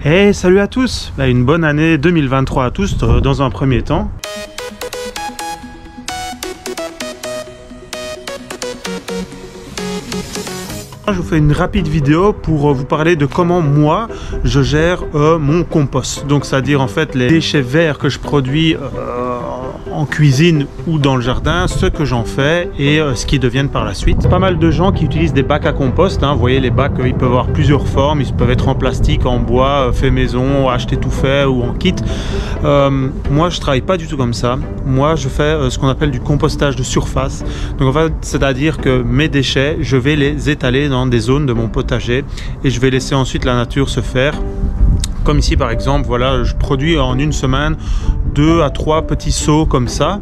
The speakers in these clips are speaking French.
Hey, salut à tous, une bonne année 2023 à tous dans un premier temps. Je vous fais une rapide vidéo pour vous parler de comment moi je gère mon compost. Donc c'est-à-dire en fait les déchets verts que je produis en cuisine ou dans le jardin, ce que j'en fais et ce qui deviennent par la suite. Pas mal de gens qui utilisent des bacs à compost, hein. Vous voyez les bacs, ils peuvent avoir plusieurs formes, ils peuvent être en plastique, en bois, fait maison, acheté tout fait ou en kit. Moi je travaille pas du tout comme ça. Moi je fais ce qu'on appelle du compostage de surface. Donc en fait c'est-à-dire que mes déchets, je vais les étaler dans des zones de mon potager et je vais laisser ensuite la nature se faire. Comme ici par exemple, voilà, je produis en une semaine 2 à 3 petits seaux comme ça.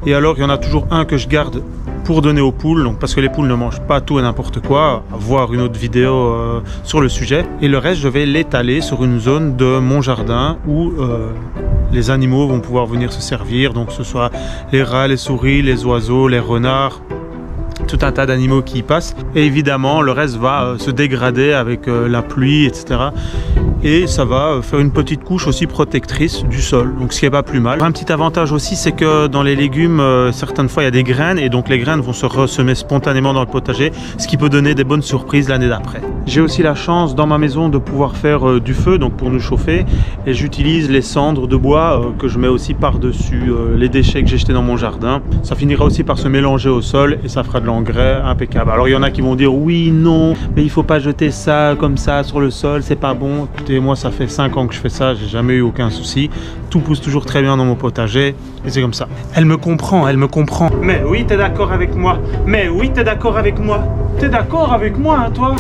Et alors il y en a toujours un que je garde pour donner aux poules, donc parce que les poules ne mangent pas tout et n'importe quoi, à voir une autre vidéo sur le sujet. Et le reste je vais l'étaler sur une zone de mon jardin où les animaux vont pouvoir venir se servir, donc que ce soit les rats, les souris, les oiseaux, les renards, tout un tas d'animaux qui y passent. Et évidemment le reste va se dégrader avec la pluie, etc. Et ça va faire une petite couche aussi protectrice du sol, donc ce qui est pas plus mal. Un petit avantage aussi, c'est que dans les légumes, certaines fois il y a des graines et donc les graines vont se ressemer spontanément dans le potager, ce qui peut donner des bonnes surprises l'année d'après. J'ai aussi la chance dans ma maison de pouvoir faire du feu, donc pour nous chauffer, et j'utilise les cendres de bois que je mets aussi par-dessus les déchets que j'ai jetés dans mon jardin. Ça finira aussi par se mélanger au sol et ça fera de l'engrais impeccable. Alors il y en a qui vont dire oui, non, mais il faut pas jeter ça comme ça sur le sol, c'est pas bon. Écoutez, moi ça fait 5 ans que je fais ça, j'ai jamais eu aucun souci. Tout pousse toujours très bien dans mon potager et c'est comme ça. Elle me comprend, elle me comprend. Mais oui, t'es d'accord avec moi. Mais oui, t'es d'accord avec moi. T'es d'accord avec moi, hein, toi?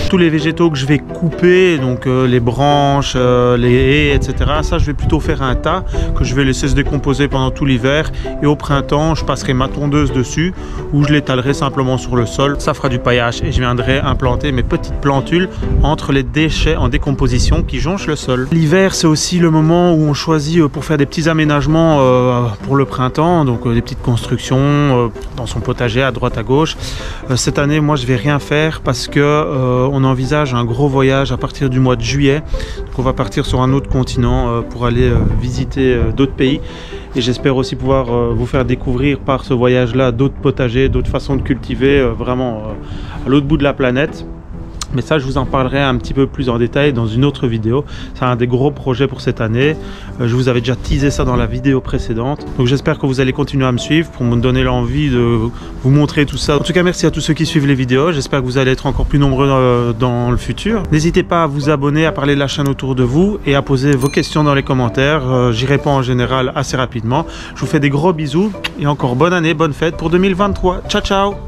Tous les végétaux que je vais couper, donc les branches, les haies, etc. Ça, je vais plutôt faire un tas que je vais laisser se décomposer pendant tout l'hiver. Et au printemps, je passerai ma tondeuse dessus ou je l'étalerai simplement sur le sol. Ça fera du paillage et je viendrai implanter mes petites plantules entre les déchets en décomposition qui jonchent le sol. L'hiver, c'est aussi le moment où on choisit pour faire des petits aménagements pour le printemps, donc des petites constructions dans son potager à droite à gauche. Cette année, moi, je vais rien faire parce que on envisage un gros voyage à partir du mois de juillet. Donc on va partir sur un autre continent pour aller visiter d'autres pays. Et j'espère aussi pouvoir vous faire découvrir par ce voyage-là d'autres potagers, d'autres façons de cultiver vraiment à l'autre bout de la planète. Mais ça, je vous en parlerai un petit peu plus en détail dans une autre vidéo. C'est un des gros projets pour cette année. Je vous avais déjà teasé ça dans la vidéo précédente. Donc j'espère que vous allez continuer à me suivre pour me donner l'envie de vous montrer tout ça. En tout cas, merci à tous ceux qui suivent les vidéos. J'espère que vous allez être encore plus nombreux dans le futur. N'hésitez pas à vous abonner, à parler de la chaîne autour de vous et à poser vos questions dans les commentaires. J'y réponds en général assez rapidement. Je vous fais des gros bisous et encore bonne année, bonne fête pour 2023. Ciao, ciao!